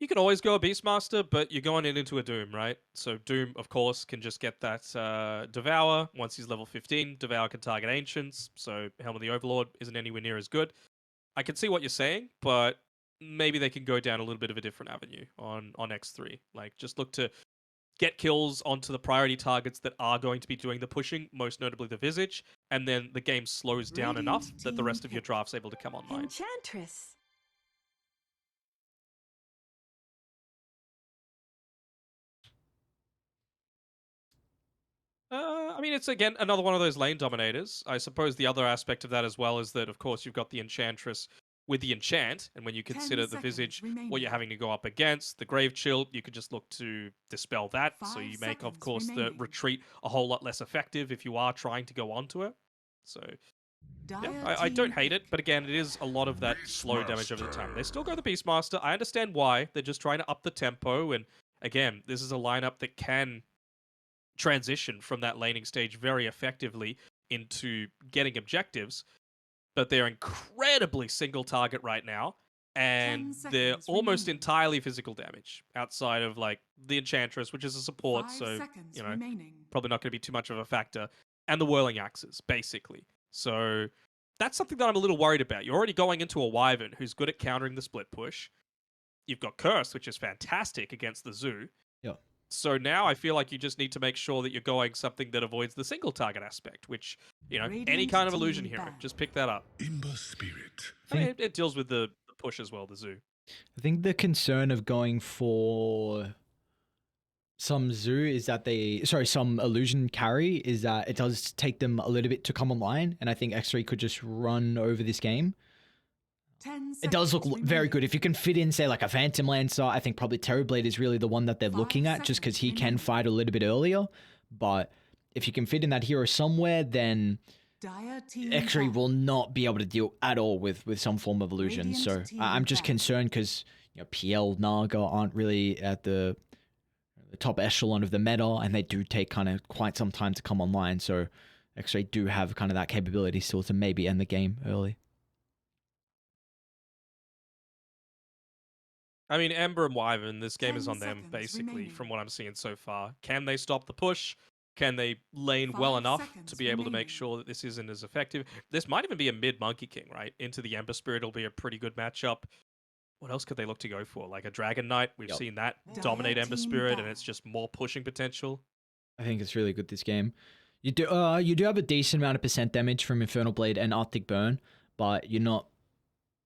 You could always go a Beastmaster, but you're going into a Doom, right? So Doom, of course, can just get that Devour. Once he's level 15, Devour can target Ancients, so Helm of the Overlord isn't anywhere near as good. I can see what you're saying, but maybe they can go down a little bit of a different avenue on X3. Like, just look to get kills onto the priority targets that are going to be doing the pushing, most notably the Visage, and then the game slows down Radiant enough that the team rest of your pick. draft's able to come online. Enchantress. I mean, it's again another one of those lane dominators. I suppose the other aspect of that as well is that, of course, you've got the Enchantress with the enchant, and when you 10 consider the seconds Visage, what you're remaining. having to go up against, the Grave Chill, you could just look to dispel that. So 5 you make, of seconds course, the remaining. retreat a whole lot less effective if you are trying to go onto it. So yeah, Dire I don't team hate it, pick. but again, it is a lot of that slow damage over the time. They still go the Beastmaster. I understand why. They're just trying to up the tempo, and again, this is a lineup that can transition from that laning stage very effectively into getting objectives, but they're incredibly single target right now, and 10 they're seconds almost remaining. entirely physical damage outside of like the Enchantress, which is a support, 5 so seconds you know, remaining. probably not going to be too much of a factor, and the Whirling Axes, basically. So that's something that I'm a little worried about. You're already going into a Wyvern who's good at countering the split push. You've got Curse, which is fantastic against the Zoo. Yeah. So now I feel like you just need to make sure that you're going something that avoids the single target aspect, which, any Radiant kind of illusion team hero, ban. just pick that up. Ember Spirit. I I mean, think it deals with the push as well, the zoo. I think the concern of going for some zoo is that some illusion carry is that it does take them a little bit to come online, and I think X3 could just run over this game. 10 It does look seconds very good. remaining. If you can fit in, say, like a Phantom Lancer, I think probably Terrorblade is really the one that they're 5 looking at just because seconds he can remaining. fight a little bit earlier. But if you can fit in that hero somewhere, then Dire team X3 ban. will not be able to deal at all with some form of illusion. Radiant So team I'm just ban. concerned because PL, Naga aren't really at the top echelon of the meta, and they do take kind of quite some time to come online. So X3 do have kind of that capability still to maybe end the game early. I mean, Ember and Wyvern, this game is 10 on them, seconds basically, from remaining. what I'm seeing so far. Can they stop the push? Can they lane well 5 enough to seconds be able to make remaining. sure that this isn't as effective? This might even be a mid Monkey King, right? Into the Ember Spirit will be a pretty good matchup. What else could they look to go for? Like a Dragon Knight? We've Yep. seen that Dire dominate Ember team Spirit, and ban. it's just more pushing potential. I think it's really good this game. You do have a decent amount of percent damage from Infernal Blade and Arctic Burn, but you're not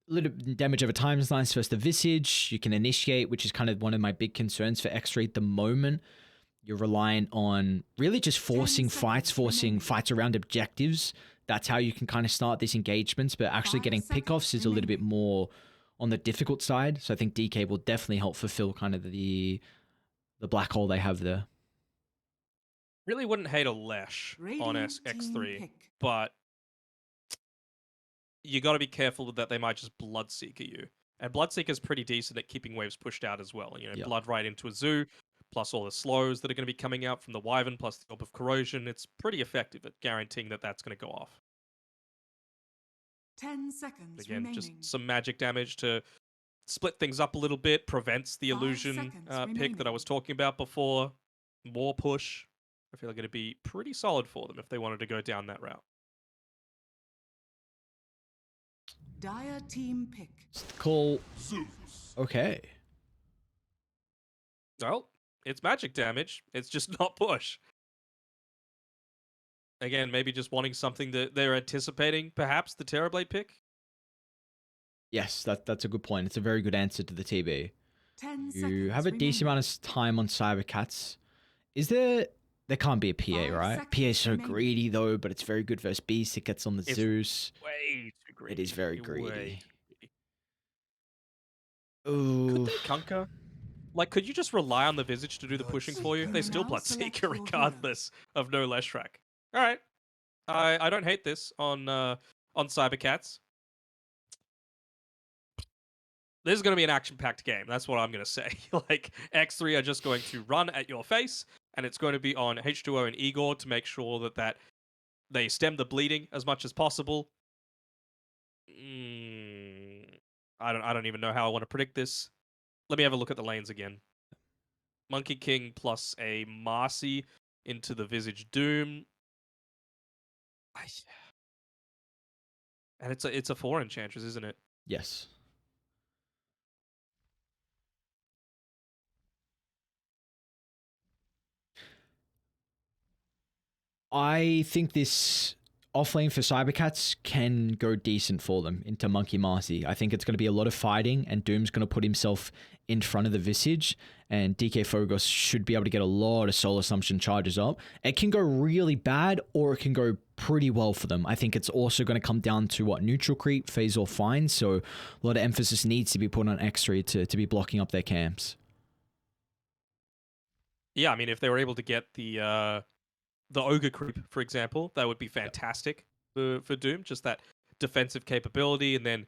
a little damage over time is nice versus the Visage. You can initiate, which is kind of one of my big concerns for X3 at the moment. You're relying on really just forcing remaining. fights around objectives. That's how you can kind of start these engagements, but actually 5 getting pickoffs is a little bit remaining. more on the difficult side. So I think DK will definitely help fulfill kind of the black hole they have there. Really wouldn't hate a Lesh on Radiant team X3, pick. but you got to be careful that they might just Bloodseeker you. And Bloodseeker's pretty decent at keeping waves pushed out as well. Yep. Blood right into a zoo, plus all the slows that are going to be coming out from the Wyvern, plus the Orb of Corrosion. It's pretty effective at guaranteeing that that's going to go off. 10 seconds Again, remaining. just some magic damage to split things up a little bit, prevents the 5 illusion seconds pick that I remaining. was talking about before. More push. I feel like it'd be pretty solid for them if they wanted to go down that route. Dire team pick. Call. Zeus. Okay. Well, it's magic damage. It's just not push. Again, maybe just wanting something that they're anticipating, perhaps the Terrorblade pick. Yes, that's a good point. It's a very good answer to the TB. 10 You seconds have a decent remaining. amount of time on cybercats. Is there? There can't be a PA, 5 right? PA is so seconds remaining. greedy though, but it's very good versus beast. It gets on the It's Zeus. way too greedy. It is very Way greedy. too greedy. Could Ooh. they conquer? Like, could you just rely on the Visage to do the pushing for you? You They may still now select Bloodseeker your regardless of no Leshrac. Alright. I don't hate this on Cybercats. This is going to be an action-packed game. That's what I'm going to say. Like, X3 are just going to run at your face, and it's going to be on H2O and Igor to make sure that they stem the bleeding as much as possible. I don't even know how I want to predict this. Let me have a look at the lanes again. Monkey King plus a Marcy into the Visage Doom. And it's a 4 Enchantress, isn't it? Yes. I think this offlane for cybercats can go decent for them into Monkey Marcy. I think it's going to be a lot of fighting, and Doom's going to put himself in front of the Visage, and DK Phogos should be able to get a lot of soul assumption charges up. It can go really bad, or it can go pretty well for them. I think it's also going to come down to what neutral creep, phase, or fine, so a lot of emphasis needs to be put on X3 to be blocking up their camps. Yeah, I mean, if they were able to get the Ogre creep, for example, that would be fantastic for Doom. Just that defensive capability, and then,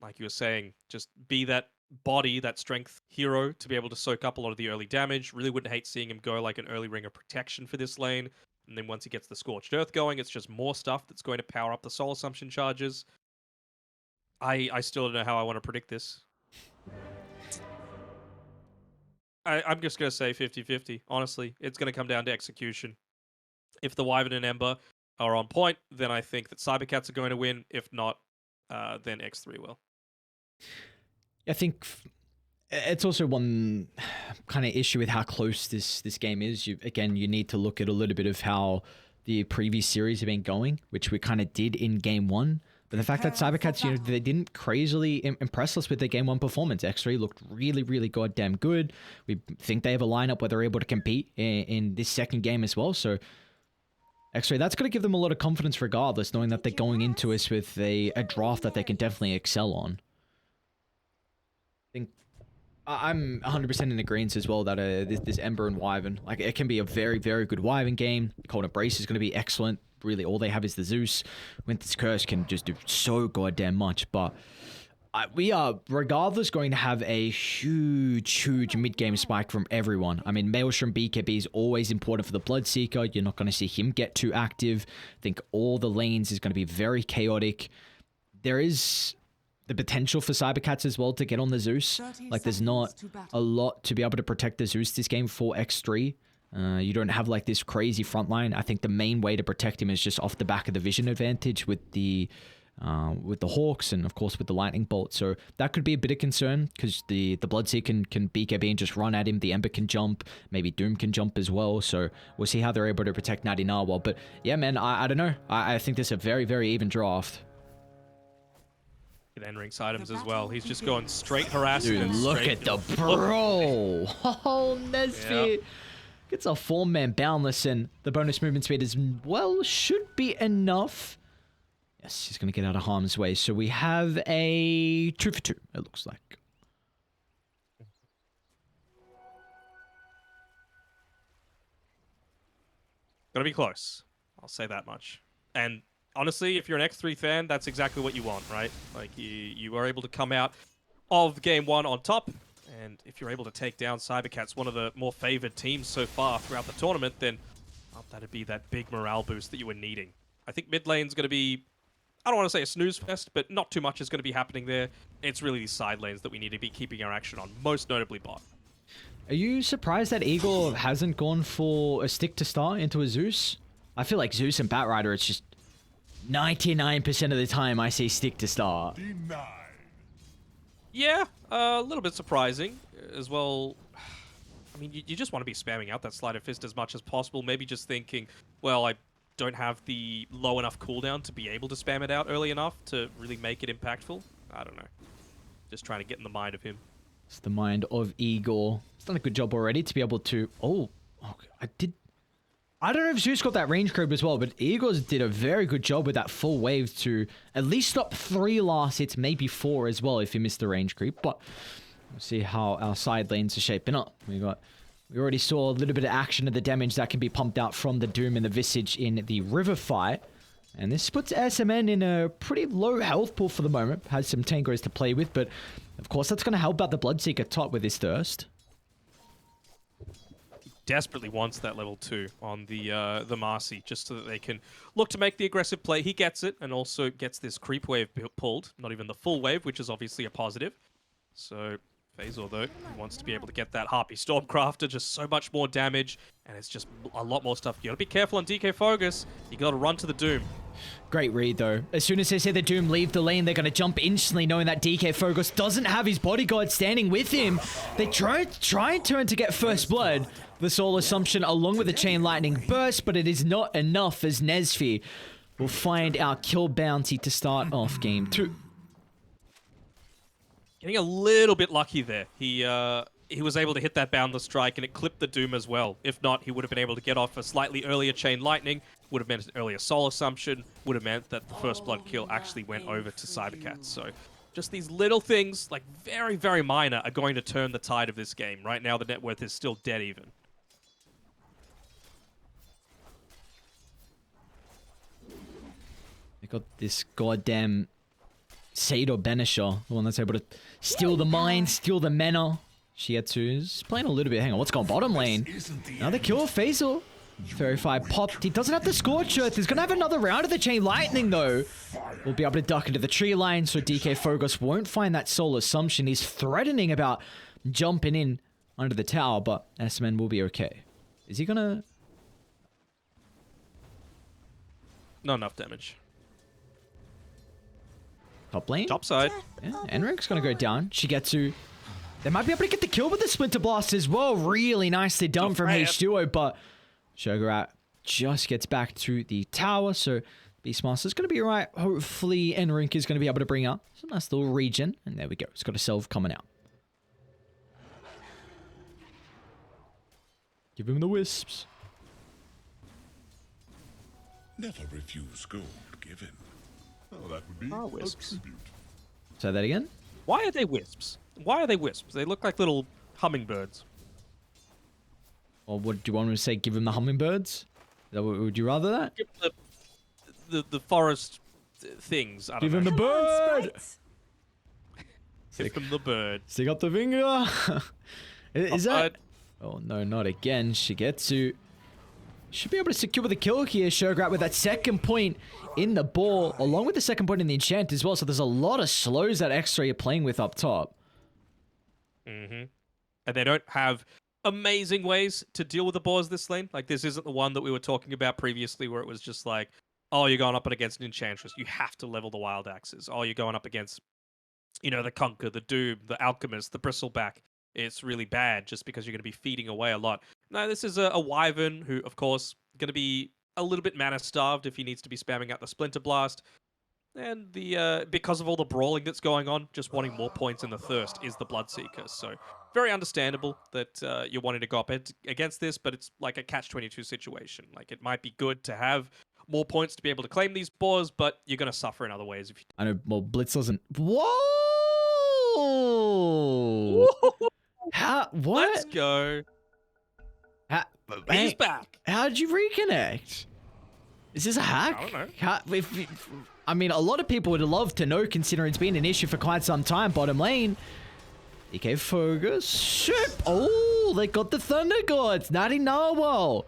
like you were saying, just be that body, that strength hero to be able to soak up a lot of the early damage. Really wouldn't hate seeing him go like an early ring of protection for this lane. And then once he gets the Scorched Earth going, it's just more stuff that's going to power up the Soul Assumption charges. I still don't know how I want to predict this. I'm just going to say 50-50. Honestly, it's going to come down to execution. If the Wyvern and Ember are on point, then I think that Cybercats are going to win. If not, then X3 will. I think it's also one kind of issue with how close this game is. You need to look at a little bit of how the previous series have been going, which we kind of did in game 1. But the fact that cybercats, they didn't crazily impress us with their game 1 performance. X3 looked really, really goddamn good. We think they have a lineup where they're able to compete in this second game as well. So X3, that's going to give them a lot of confidence regardless, knowing that they're going into us with a draft that they can definitely excel on. I think I'm 100% in agreement as well that this Ember and Wyvern, like, it can be a very, very good Wyvern game. Cold Embrace is going to be excellent. Really, all they have is the Zeus. Winter's Curse can just do so goddamn much, but we are, regardless, going to have a huge mid-game spike from everyone. I mean, Maelstrom BKB is always important for the Bloodseeker. You're not going to see him get too active. I think all the lanes is going to be very chaotic. There is the potential for cybercats as well to get on the Zeus. Like, there's not a lot to be able to protect the Zeus this game for X3. You don't have like this crazy front line. I think the main way to protect him is just off the back of the vision advantage with the Hawks and of course with the lightning bolt. So that could be a bit of concern because the Bloodseeker can BKB and just run at him. The Ember can jump. Maybe Doom can jump as well. So we'll see how they're able to protect Natty Narwhal. But yeah, man, I don't know. I think this is a very, very even draft. End-ring items as well. He's just going straight harassment. Dude, look at the bro. Oh, Nesfit. Yep. Gets a 4-man boundless, and the bonus movement speed as well should be enough. Yes, he's going to get out of harm's way. So we have a 2 for 2, it looks like. Gonna be close. I'll say that much. And honestly, if you're an X3 fan, that's exactly what you want, right? Like, you are able to come out of game 1 on top. And if you're able to take down cybercats, one of the more favored teams so far throughout the tournament, then that'd be that big morale boost that you were needing. I think mid lane's going to be, I don't want to say a snooze fest, but not too much is going to be happening there. It's really these side lanes that we need to be keeping our action on, most notably bot. Are you surprised that Eagle hasn't gone for a stick to start into a Zeus? I feel like Zeus and Batrider, it's just 99% of the time I see stick to start. Denied. Yeah, a little bit surprising as well. I mean, you just want to be spamming out that Sleight of Fist as much as possible. Maybe just thinking, well, I don't have the low enough cooldown to be able to spam it out early enough to really make it impactful. I don't know. Just trying to get in the mind of him. It's the mind of Igor. He's done a good job already to be able to... Oh, I don't know if Zeus got that range creep as well, but Igor did a very good job with that full wave to at least stop 3 last hits, maybe 4 as well if he missed the range creep. But we'll see how our side lanes are shaping up. We already saw a little bit of action of the damage that can be pumped out from the Doom and the Visage in the river fight. And this puts SMN in a pretty low health pool for the moment. Has some tangos to play with, but of course that's going to help out the Bloodseeker top with his thirst. Desperately wants that level 2 on the Marcy, just so that they can look to make the aggressive play. He gets it, and also gets this creep wave pulled. Not even the full wave, which is obviously a positive. So Phasor, though, wants to be able to get that Harpy Stormcrafter, just so much more damage, and it's just a lot more stuff. You gotta be careful on DK Focus. You gotta run to the Doom. Great read, though. As soon as they say the Doom leave the lane, they're going to jump instantly, knowing that DK Focus doesn't have his bodyguard standing with him. They try and turn to get first blood. The Soul Assumption along with the Chain Lightning Burst, but it is not enough as Nesfi will find our kill bounty to start off game 2. Getting a little bit lucky there. He was able to hit that Boundless Strike, and it clipped the Doom as well. If not, he would have been able to get off a slightly earlier Chain Lightning, would have meant an earlier Soul Assumption, would have meant that the first blood kill actually went over to cybercats. So just these little things, like very, very minor, are going to turn the tide of this game. Right now, the net worth is still dead even. They got this goddamn Sado Banisher, the one that's able to steal the mine, steal the mana. Shiatsu's playing a little bit. Hang on, what's going bottom lane? Another kill of Phasor. Verify popped. He doesn't have the Scorch Earth. He's going to have another round of the Chain Lightning, though. We'll be able to duck into the tree line, so DK Focus won't find that Soul Assumption. He's threatening about jumping in under the tower, but S-Man will be okay. Is he going to... Not enough damage. Top lane? Top side. Yeah, Enric's going to go down. Shigetsu. They might be able to get the kill with the Splinter Blast as well. Really nicely done from H2O, but Shogarat just gets back to the tower, so Beastmaster's going to be alright. Hopefully Enric is going to be able to bring up some nice little regen, and there we go. It's got a Self coming out. Give him the wisps. Never refuse gold given. Oh, that would be wisps. a tribute. Say that again? Why are they wisps? Why are they wisps? They look like little hummingbirds. Or what do you want me to say? Give him the hummingbirds? Is that what, would you rather that? Give the forest things. I don't Give know. him the bird! Give him the bird. Stick up the finger! Is Upside. that... Oh no, not again. Shigetsu should be able to secure the kill here. Shogarat with that second point in the ball, along with the second point in the enchant as well. So there's a lot of slows that X-Ray are playing with up top. Mm-hmm. And they don't have amazing ways to deal with the boars this lane. Like, this isn't the one that we were talking about previously where it was just like, oh, you're going up against an Enchantress. You have to level the Wild Axes. Oh, you're going up against, you know, the Conquer, the Doom, the Alchemist, the Bristleback. It's really bad just because you're going to be feeding away a lot. No, this is a Wyvern who, of course, going to be a little bit mana starved if he needs to be spamming out the Splinter Blast. And the because of all the brawling that's going on, just wanting more points in the Thirst is the Bloodseeker. So very understandable that you're wanting to go up against this, but it's like a catch-22 situation. Like, it might be good to have more points to be able to claim these boars, but you're going to suffer in other ways. If you... I know, well, Blitz doesn't... Whoa! How? What? Let's go. He's back. How'd you reconnect? Is this a hack? I don't know. I mean, a lot of people would love to know, considering it's been an issue for quite some time. Bottom lane. DK Focus. Ship. Oh, they got the Thunder Gods. Natty Narwhal.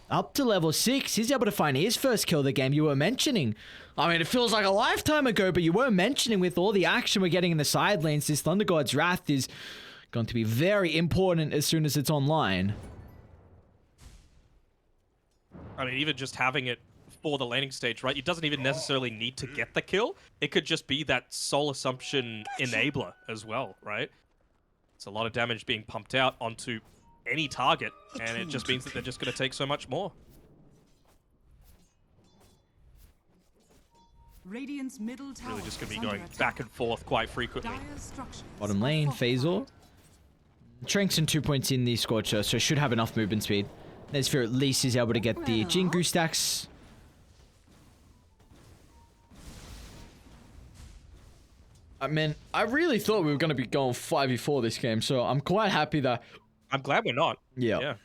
Up to level 6. He's able to find his first kill of the game you were mentioning. I mean, it feels like a lifetime ago, but you were mentioning with all the action we're getting in the side lanes, this Thunder God's Wrath is going to be very important as soon as it's online. I mean, even just having it for the laning stage, right? It doesn't even necessarily need to get the kill. It could just be that Soul Assumption enabler as well, right? It's a lot of damage being pumped out onto any target, and it just means that they're just going to take so much more. Radiant's middle tower Really just going to is be under going attack. back and forth quite frequently. Dire's structures Bottom are lane, fortified. Phasor. Tranks and 2 points in the Scorcher, so should have enough movement speed. Nesfear at least is able to get the Jingu stacks. I mean, I really thought we were going to be going 5v4 this game, so I'm quite happy that... I'm glad we're not. Yeah. Of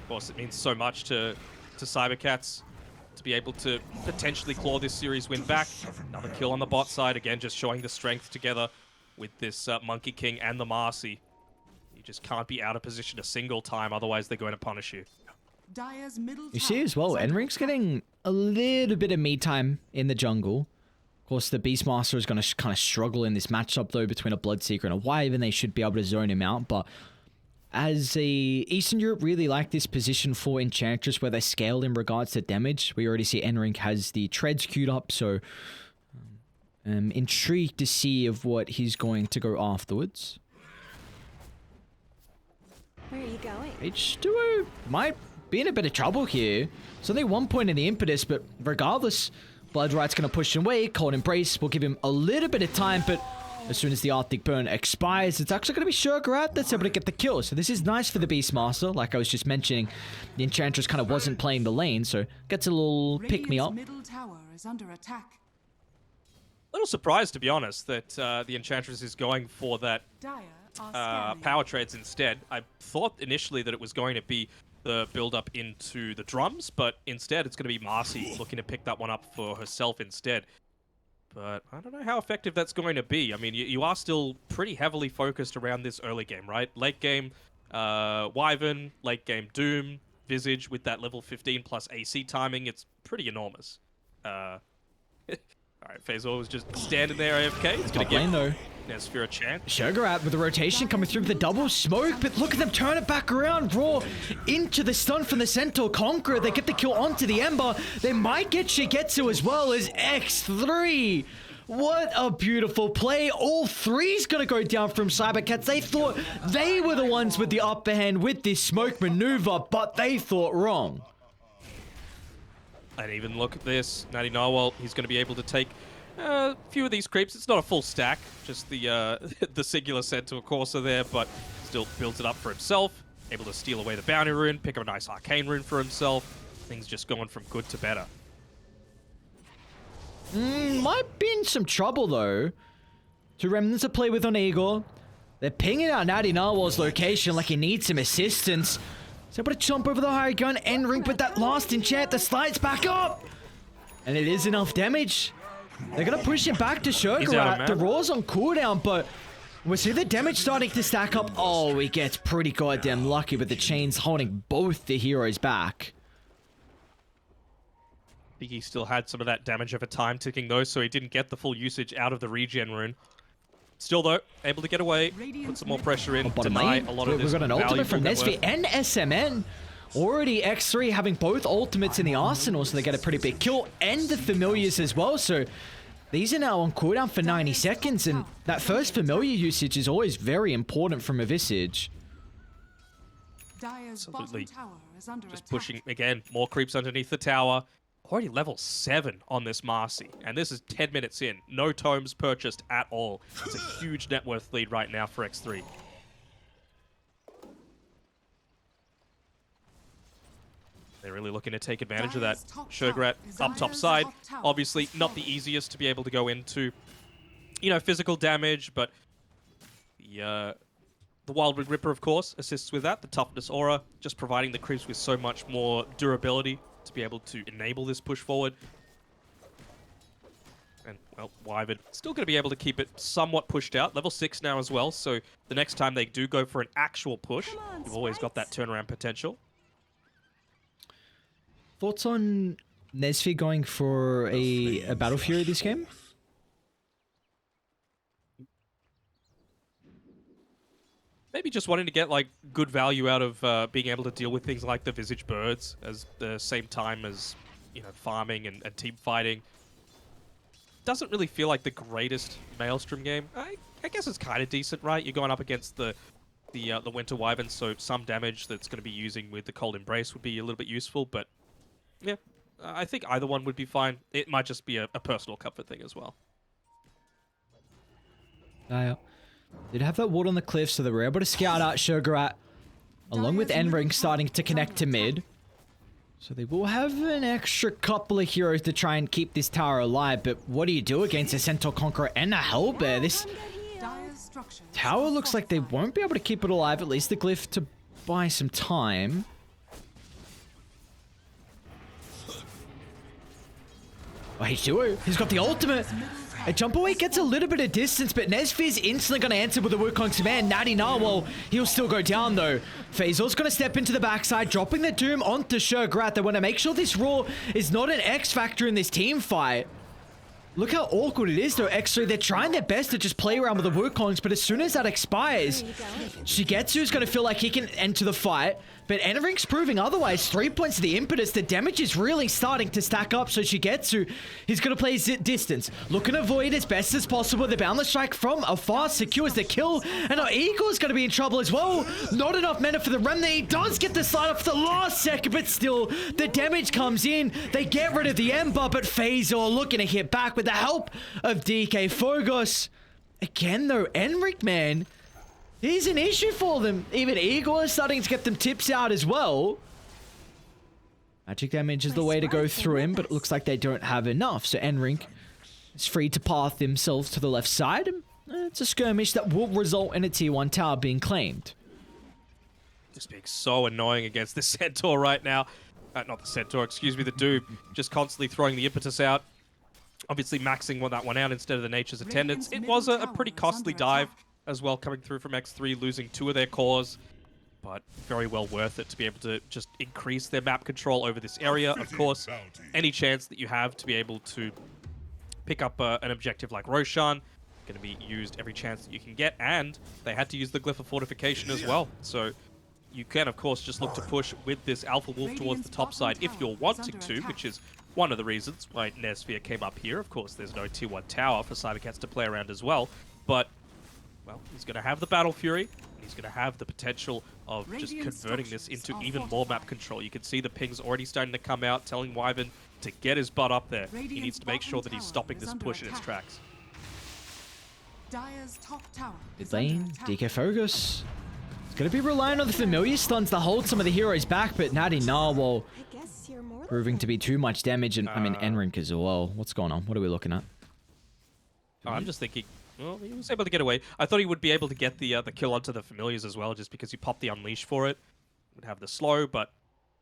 course, it means so much to cybercats to be able to potentially claw this series win back. Another kill on the bot side, again, just showing the strength together with this Monkey King and the Marcy. You just can't be out of position a single time, otherwise they're going to punish you. Dire's middle You tower see as well, is under Enric's attack. getting a little bit of me time in the jungle. course, the Beastmaster is going to kind of struggle in this matchup, though, between a Bloodseeker and a Wyvern. They should be able to zone him out, but as Eastern Europe really like this position for Enchantress where they scale in regards to damage. We already see Enring has the treads queued up, so I'm intrigued to see of what he's going to go afterwards. Where are you going? H2O might be in a bit of trouble here. It's only 1 point in the impetus, but regardless, Bloodright's going to push him away. Cold Embrace will give him a little bit of time, but as soon as the Arctic Burn expires, it's actually going to be Sugarat that's able to get the kill. So this is nice for the Beastmaster. Like I was just mentioning, the Enchantress kind of wasn't playing the lane, so gets a little pick-me-up. Radiant's middle tower is under attack. A little surprised, to be honest, that the Enchantress is going for that Dire are scanning. power trades instead. I thought initially that it was going to be the build-up into the drums, but instead it's going to be Marcy looking to pick that one up for herself instead. But I don't know how effective that's going to be. I mean, you are still pretty heavily focused around this early game, right? Late game, Wyvern, late game Doom, Visage with that level 15 plus AC timing. It's pretty enormous. Alright, Phasor was just standing there AFK. He's going to give Nesphir a chance. Sugarat with the rotation coming through with the double smoke, but look at them turn it back around. Raw into the stun from the Centaur Conqueror. They get the kill onto the Ember. They might get Shigetsu as well as X3. What a beautiful play. All three's gonna go down from Cybercats. They thought they were the ones with the upper hand with this smoke maneuver, but they thought wrong. And even look at this. Natty Narwhal, he's going to be able to take a few of these creeps. It's not a full stack, just the the singular Centaur Corsair there, but still builds it up for himself. Able to steal away the bounty rune, pick up a nice arcane rune for himself. Things just going from good to better. Might be in some trouble though. Two remnants to play with on Igor. They're pinging out Natty Narwhal's location like he needs some assistance. He's able to jump over the high gun, Enring with that last enchant, the slides back up! And it is enough damage. They're gonna push him back to Sugarat. The Raw's on cooldown, but we see the damage starting to stack up. Oh, he gets pretty goddamn lucky with the chains holding both the heroes back. I think he still had some of that damage over time ticking though, so he didn't get the full usage out of the regen rune. Still though, able to get away, put some more pressure in, deny a lot of this. We've got an ultimate from valuable Nesvi and SMN. Already X3 having both ultimates in the arsenal, so they get a pretty big kill, and the familiars as well, so these are now on cooldown for 90 seconds, and that first familiar usage is always very important from a Visage. Dire's Absolutely. bottom tower is under Just attack. pushing, again, more creeps underneath the tower. Already level 7 on this Marcy, and this is 10 minutes in. No tomes purchased at all. It's a huge net worth lead right now for X3. They're really looking to take advantage of that. Sugarat up top side. Obviously, not the easiest to be able to go into, you know, physical damage, but the Wildwood Ripper, of course, assists with that. The Toughness Aura, just providing the creeps with so much more durability to be able to enable this push forward. And, well, Wyvern still going to be able to keep it somewhat pushed out. Level 6 now as well, so the next time they do go for an actual push, you've always got that turnaround potential. Thoughts on Nesvi going for a Battle Fury this game? Maybe just wanting to get like good value out of being able to deal with things like the Visage Birds as the same time as, you know, farming and team fighting. Doesn't really feel like the greatest Maelstrom game. I guess it's kind of decent, right? You're going up against the Winter Wyvern, so some damage that's going to be using with the Cold Embrace would be a little bit useful, but yeah, I think either one would be fine. It might just be a personal comfort thing as well. Did have that ward on the cliff, so they were able to scout out Sugarat, along with Enring starting to connect to mid. So they will have an extra couple of heroes to try and keep this tower alive, but what do you do against a Centaur Conqueror and a Hellbear? This tower looks like they won't be able to keep it alive, at least the glyph to buy some time. Oh, he's got the ultimate. A jump away gets a little bit of distance, but Nesfi's instantly going to answer with a Wukong's command. Natty Narwhal, he'll still go down though. Fazor's going to step into the backside, dropping the Doom onto Sugarat. They want to make sure this Raw is not an X factor in this team fight. Look how awkward it is though. Actually, they're trying their best to just play around with the Wukongs, but as soon as that expires, Shigetsu's going to feel like he can enter the fight, but Enrink's proving otherwise. 3 points of the impetus. The damage is really starting to stack up, so Shigetsu, he's going to play distance, looking to avoid as best as possible. The boundless strike from afar secures the kill, and our Eagle's going to be in trouble as well. Not enough mana for the Remnant. He does get the slide off the last second, but still, the damage comes in. They get rid of the Ember, but Phasor looking to hit back with the help of DK Phogos. Again though, Enrik, man, he's an issue for them. Even Igor is starting to get them tips out as well. Magic damage is the way to go through him, but it looks like they don't have enough. So Enrik is free to path themselves to the left side. It's a skirmish that will result in a tier 1 tower being claimed. Just being so annoying against the Centaur right now. Not the Centaur, excuse me, the Doom. Just constantly throwing the impetus out. Obviously maxing that one out instead of the Nature's Attendants. It was a pretty costly dive as well, coming through from X3, losing 2 of their cores. But very well worth it to be able to just increase their map control over this area. Of course, any chance that you have to be able to pick up an objective like Roshan, going to be used every chance that you can get. And they had to use the Glyph of Fortification as well. So you can, of course, just look to push with this Alpha Wolf towards the top side if you're wanting to, which is one of the reasons why Nesphere came up here. Of course, there's no tier 1 tower for cybercats to play around as well. But, well, he's going to have the Battle Fury, and he's going to have the potential of just converting this into even more map control. You can see the pings already starting to come out, telling Wyvern to get his butt up there. He needs to make sure that he's stopping this push in its tracks. Mid lane, DK Phogos. It's going to be relying on the familiar stuns to hold some of the heroes back, but Natty Narwhal proving to be too much damage, and I mean Enrink as well. What's going on? What are we looking at? I'm just thinking, well, he was able to get away. I thought he would be able to get the kill onto the familiars as well, just because he popped the unleash for it. Would have the slow, but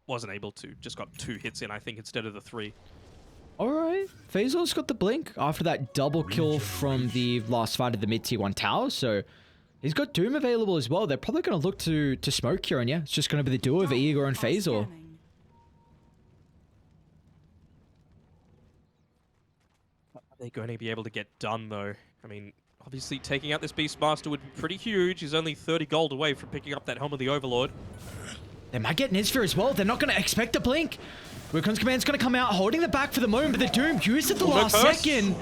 wasn't able to. Just got 2 hits in, I think, instead of the 3. Alright, Phazor's got the blink after that double kill from the last fight of the mid tier 1 tower, so he's got Doom available as well. They're probably going to look to smoke here, and yeah, it's just going to be the duo of Igor and Phasor. Are they going to be able to get done, though? I mean, obviously, taking out this Beastmaster would be pretty huge. He's only 30 gold away from picking up that Helm of the Overlord. They might get Nesphere as well. They're not going to expect a blink. Wukon's Command's going to come out, holding the back for the moment, but the Doom used at the last second.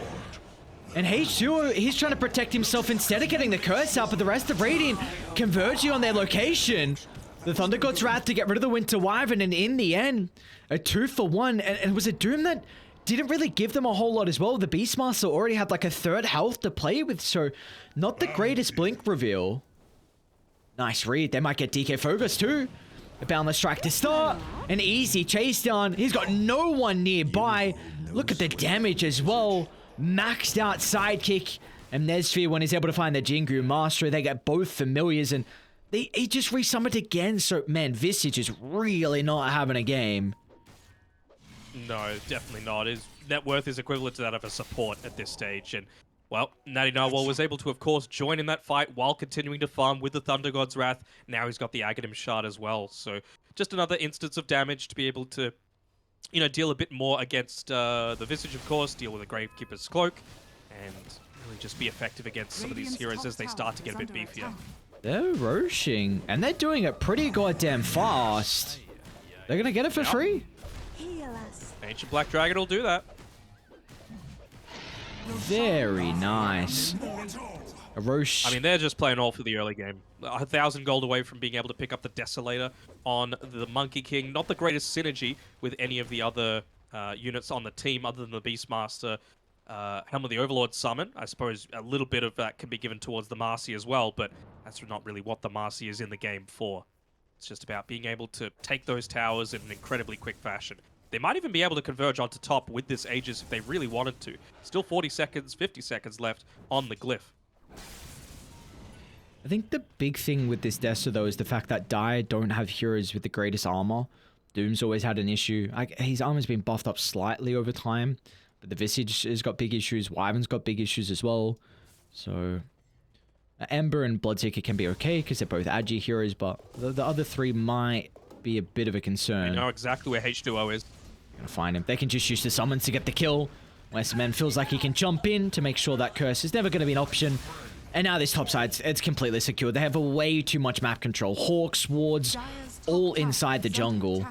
And H2, he's trying to protect himself instead of getting the curse out, but the rest of Radiant converging on their location. The Thunder God's Wrath to get rid of the Winter Wyvern, and in the end, a 2-for-1. And it was a Doom that didn't really give them a whole lot as well. The Beastmaster already had like a 3rd health to play with, so not the greatest blink reveal. Nice read. They might get DK Phogos too. A boundless strike to start. An easy chase down. He's got no one nearby. Look at the damage as well. Maxed out sidekick. And Nesphere, when he's able to find the Jingu Mastery, they get both familiars, and he just resummoned again. So, man, Visage is really not having a game. No, definitely not. His net worth is equivalent to that of a support at this stage. And, well, Natty Narwhal was able to, of course, join in that fight while continuing to farm with the Thunder God's Wrath. Now he's got the Aghanim Shard as well. So, just another instance of damage to be able to, you know, deal a bit more against the Visage, of course, deal with the Gravekeeper's Cloak, and really just be effective against some of these heroes as they start to get a bit beefier. They're rushing, and they're doing it pretty goddamn fast. They're going to get it for free. Ancient Black Dragon will do that. Very nice. A Roche. I mean, they're just playing all for the early game. 1,000 gold away from being able to pick up the Desolator on the Monkey King. Not the greatest synergy with any of the other units on the team other than the Beastmaster. Helm of the Overlord summon. I suppose a little bit of that can be given towards the Marcy as well, but that's not really what the Marcy is in the game for. It's just about being able to take those towers in an incredibly quick fashion. They might even be able to converge onto top with this Aegis if they really wanted to. Still 40 seconds, 50 seconds left on the Glyph. I think the big thing with this Desta, though, is the fact that Dire don't have heroes with the greatest armor. Doom's always had an issue. His armor's been buffed up slightly over time, but the Visage has got big issues. Wyvern's got big issues as well. So Ember and Bloodseeker can be okay because they're both Agi heroes, but the other 3 might be a bit of a concern. I know exactly where H2O is. Gonna find him. They can just use the summons to get the kill. SMN feels like he can jump in to make sure that curse is never going to be an option. And now this top side, it's completely secure. They have a way too much map control. Hawks, wards, all inside the jungle.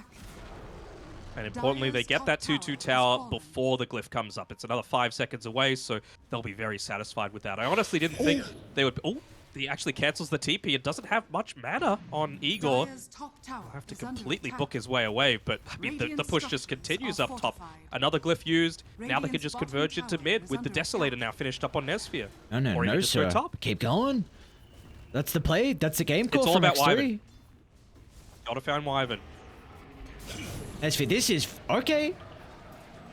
And importantly, they get that 2-2 tower before the glyph comes up. It's another 5 seconds away, so they'll be very satisfied with that. I honestly didn't think they would... Oh, he actually cancels the TP. It doesn't have much mana on Igor. He'll have to completely book his way away, but I mean, the push just continues up top. Another glyph used. Now they can just converge into mid with the Desolator now finished up on Nesphere. No, sir. Top. Keep going. That's the play. That's the game call It's all from about X3. Wyvern. Gotta find Wyvern. Nesphere, this is... Okay.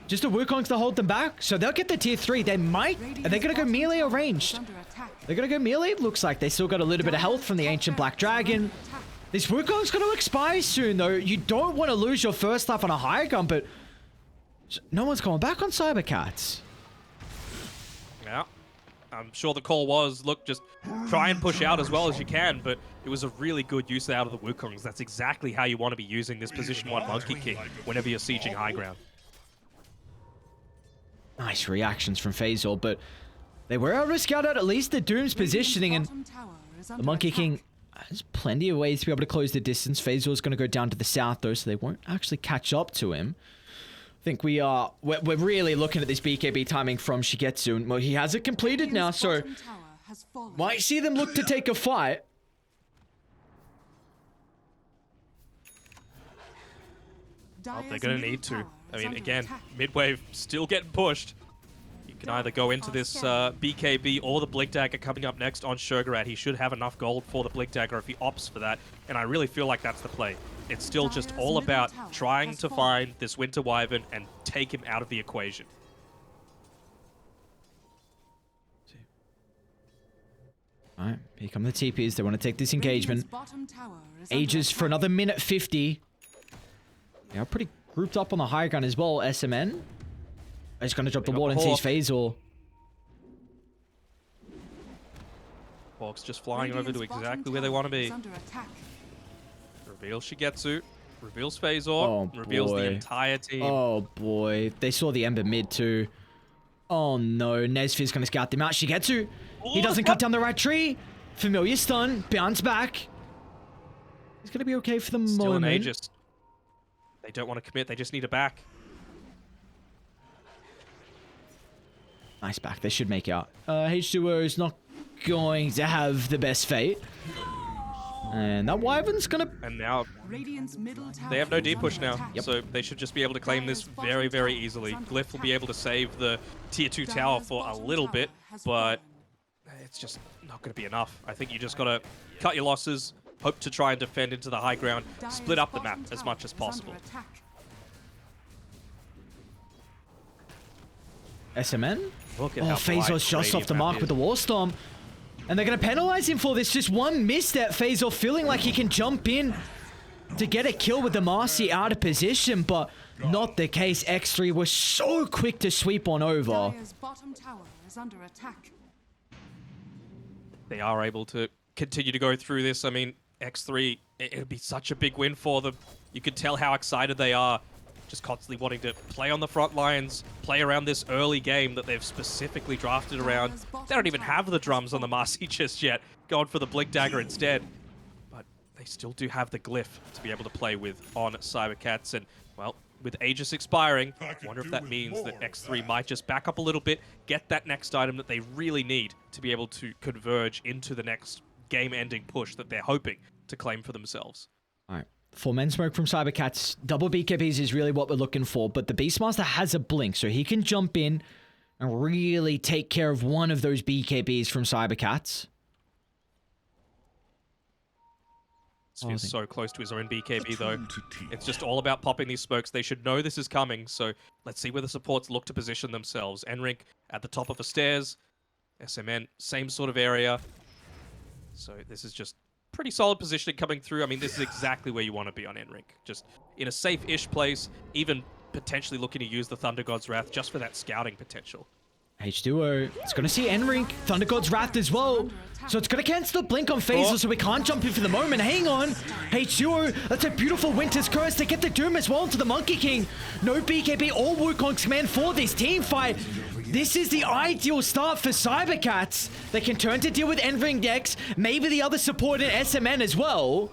Just a Wukong's to hold them back. So they'll get the tier 3. They might... Are they going to go melee or ranged? They're going to go melee. Looks like they still got a little bit of health from the Ancient Black Dragon. This Wukong's going to expire soon, though. You don't want to lose your first life on a high gun, but... No one's going back on cybercats. Yeah. I'm sure the call was, look, just try and push out as well as you can, but it was a really good use out of the Wukongs. That's exactly how you want to be using this position 1 Monkey King whenever you're sieging high ground. Nice reactions from Phasor, but they were able to scout out at least the Doom's positioning, and the Monkey King has plenty of ways to be able to close the distance. Phazor's going to go down to the south, though, so they won't actually catch up to him. I think we're really looking at this BKB timing from Shigetsu, and well, he has it completed now, so might see them look to take a fight. Well, they're going to need to. I mean, again, mid-wave still getting pushed. You can either go into this BKB or the Blink Dagger coming up next on Shogurat. He should have enough gold for the Blink Dagger if he opts for that, and I really feel like that's the play. It's still just all about trying to find this Winter Wyvern and take him out of the equation. Alright, here come the TPs. They want to take this engagement. Ages for another minute 50. They are pretty grouped up on the high ground as well. SMN is going to drop the ward and sees Phasor. Hawks just flying over to exactly where they want to be. Reveals Shigetsu, reveals Phasor, reveals the entire team. Oh boy, they saw the Ember mid too. Oh no, Nesphere's going to scout them out. Shigetsu, he doesn't cut down the right tree. Familiar stun, bounce back. He's going to be okay for the moment. Still an Aegis. They don't want to commit, they just need a back. Nice back, they should make out. H2O is not going to have the best fate. And that Wyvern's gonna... And now, they have no D push now, so they should just be able to claim this very, very easily. Glyph will be able to save the tier 2 tower for a little bit, but it's just not going to be enough. I think you just got to cut your losses, hope to try and defend into the high ground, split up the map as much as possible. SMN? Look at how Phazor's just off the mark with the War Storm. And they're going to penalize him for this. Just one misstep. Phasor feeling like he can jump in to get a kill with the Marcy out of position, but not the case. X3 was so quick to sweep on over. They are able to continue to go through this. I mean, X3, it would be such a big win for them. You could tell how excited they are. Just constantly wanting to play on the front lines, play around this early game that they've specifically drafted around. They don't even have the drums on the Marcy just yet. Going for the Blink Dagger instead. But they still do have the glyph to be able to play with on cybercats. And, well, with Aegis expiring, I wonder if that means that X3 might just back up a little bit, get that next item that they really need to be able to converge into the next game-ending push that they're hoping to claim for themselves. All right. For Men Smoke from cybercats, double BKBs is really what we're looking for, but the Beastmaster has a blink, so he can jump in and really take care of one of those BKBs from cybercats. Sphere's so close to his own BKB though. It's just all about popping these smokes. They should know this is coming, so let's see where the supports look to position themselves. Enrink at the top of the stairs. SMN, same sort of area. So this is just pretty solid positioning coming through. I mean, this is exactly where you want to be on Enrink. Just in a safe-ish place, even potentially looking to use the Thunder God's Wrath just for that scouting potential. H2O. It's going to see Enrink. Thunder God's Wrath as well. So it's going to cancel the blink on Phaser, so we can't jump in for the moment. Hang on. H2O. That's a beautiful Winter's Curse. They get the Doom as well into the Monkey King. No BKB or Wukong's command for this team fight. This is the ideal start for cybercats. They can turn to deal with Enring decks. Maybe the other support in SMN as well.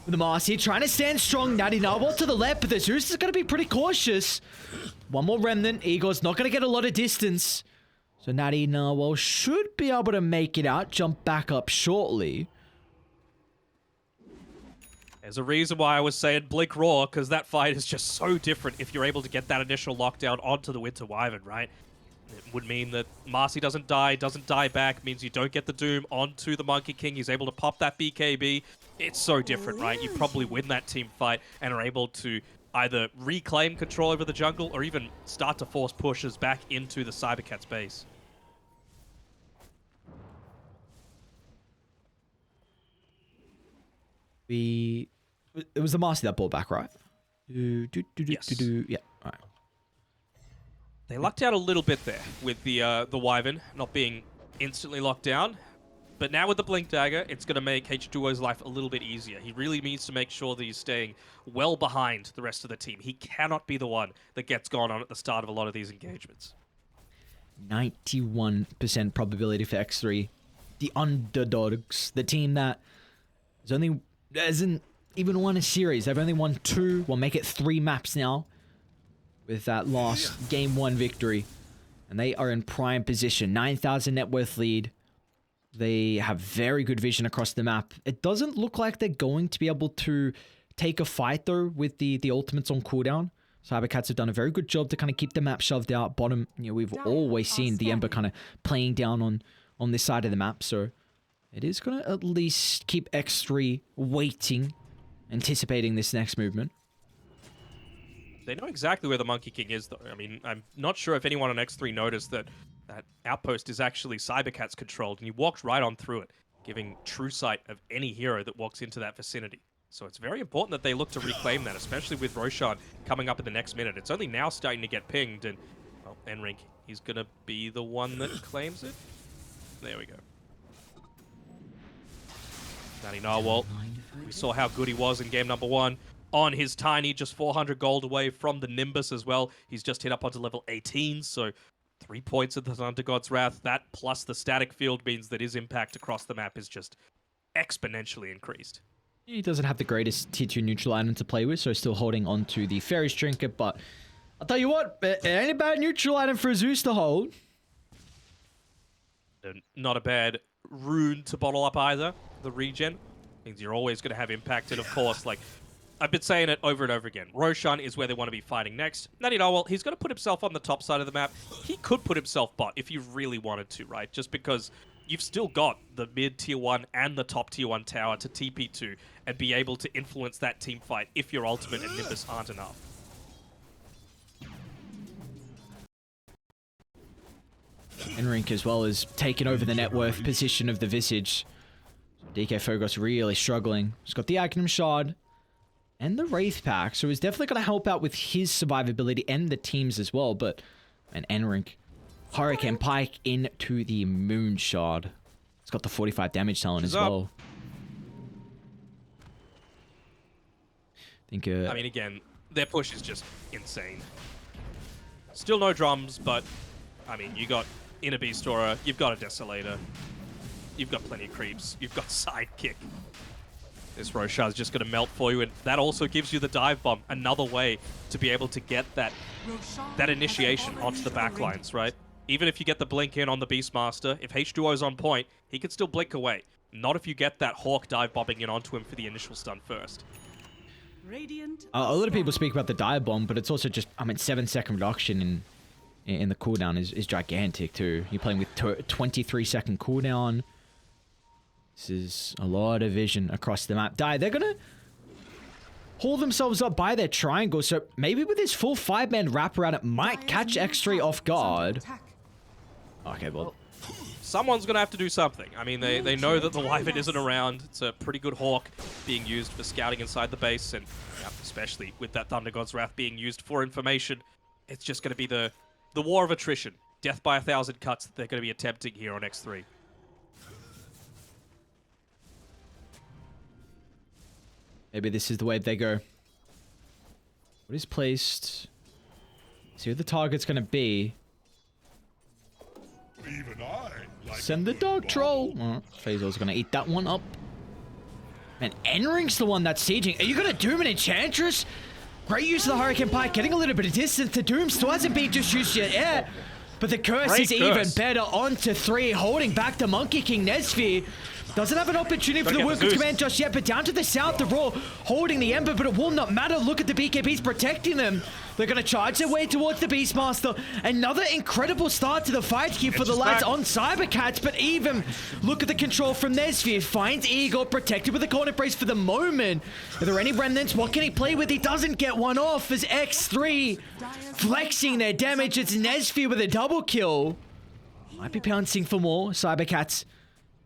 The Marcy trying to stand strong. Natty Narwhal to the left, but the Zeus is going to be pretty cautious. One more Remnant. Igor's not going to get a lot of distance. So Natty Narwhal should be able to make it out. Jump back up shortly. There's a reason why I was saying Blink Roar, because that fight is just so different if you're able to get that initial lockdown onto the Winter Wyvern, right? It would mean that Marcy doesn't die back, means you don't get the Doom onto the Monkey King. He's able to pop that BKB. It's so different, right? You probably win that team fight and are able to either reclaim control over the jungle or even start to force pushes back into the Cybercats base. It was the Marcy that brought back, right? Yes. Yeah, all right. They lucked out a little bit there with the Wyvern not being instantly locked down. But now with the Blink Dagger, it's going to make H2O's life a little bit easier. He really needs to make sure that he's staying well behind the rest of the team. He cannot be the one that gets gone on at the start of a lot of these engagements. 91% probability for X3. The underdogs. The team that hasn't even won a series. They've only won 2. We'll make it 3 maps now with that last game 1 victory. And they are in prime position. 9,000 net worth lead. They have very good vision across the map. It doesn't look like they're going to be able to take a fight, though, with the ultimates on cooldown. Cybercats have done a very good job to kind of keep the map shoved out. Bottom, we've always seen the Ember kind of playing down on this side of the map. So it is going to at least keep X3 waiting, anticipating this next movement. They know exactly where the Monkey King is, though. I mean, I'm not sure if anyone on X3 noticed that that outpost is actually Cybercats controlled, and you walked right on through it, giving true sight of any hero that walks into that vicinity. So it's very important that they look to reclaim that, especially with Roshan coming up in the next minute. It's only now starting to get pinged, and, well, Enrink, he's going to be the one that claims it. There we go. Natty Narwhal, we saw how good he was in game number 1. On his tiny, just 400 gold away from the Nimbus as well. He's just hit up onto level 18, so 3 points of the Thunder God's Wrath. That plus the static field means that his impact across the map is just exponentially increased. He doesn't have the greatest tier 2 neutral item to play with, so still holding on to the Fairy's Trinket, but I'll tell you what, it ain't a bad neutral item for Zeus to hold. And not a bad rune to bottle up either. The regen means you're always going to have impact, and of course, like, I've been saying it over and over again. Roshan is where they want to be fighting next. Natty Narwhal, he's going to put himself on the top side of the map. He could put himself bot if you really wanted to, right? Just because you've still got the mid tier 1 and the top tier 1 tower to TP to and be able to influence that team fight if your ultimate and Nimbus aren't enough. Enrink as well as taking over the net worth position of the Visage. DK Phogos really struggling. He's got the Agnum Shard and the Wraith Pack, so he's definitely going to help out with his survivability and the team's as well, but an Enrink Hurricane Pike into the Moon Shard. It's got the 45 damage talent as well. I mean, again, their push is just insane. Still no drums, but, I mean, you got Inner Beast Aura, you've got a Desolator, you've got plenty of creeps, you've got Sidekick. This Roshan's just going to melt for you, and that also gives you the dive bomb, another way to be able to get that initiation onto the backlines, right? Even if you get the blink in on the Beastmaster, if H2O's on point, he can still blink away. Not if you get that Hawk dive bombing in onto him for the initial stun first. A lot of people speak about the dive bomb, but it's also just, 7-second reduction in the cooldown is gigantic too. You're playing with 23-second cooldown. This is a lot of vision across the map. They're gonna haul themselves up by their triangle, so maybe with this full 5-man wraparound, it might catch X3 off guard. Okay, well, someone's gonna have to do something. I mean, they know that the Wyvern isn't around. It's a pretty good Hawk being used for scouting inside the base, and especially with that Thunder God's Wrath being used for information, it's just gonna be the war of attrition death by 1,000 cuts that they're going to be attempting here on X3. Maybe this is the way they go. What is placed? See who the target's going to be. Even I like Send the dog troll. Oh, Fazor's going to eat that one up. Man, Enring's the one that's sieging. Are you going to Doom an Enchantress? Great use of the Hurricane Pike, getting a little bit of distance. The Doom still hasn't been just used yet. Yeah. But the curse Great is even curse. better. Onto 3, holding back the Monkey King Nesphir. Doesn't have an opportunity for the Gotta get the Workers Zeus. Command just yet, but down to the south, the Raw holding the Ember, but it will not matter. Look at the BKBs protecting them. They're going to charge their way towards the Beastmaster. Another incredible start to the fight here for the just lads back. on Cybercats, but even look at the control from Nesphir. Finds Eagle protected with a corner brace for the moment. Are there any remnants? What can he play with? He doesn't get one off as X3 flexing their damage. It's Nesphir with a double kill. Might be pouncing for more. Cybercats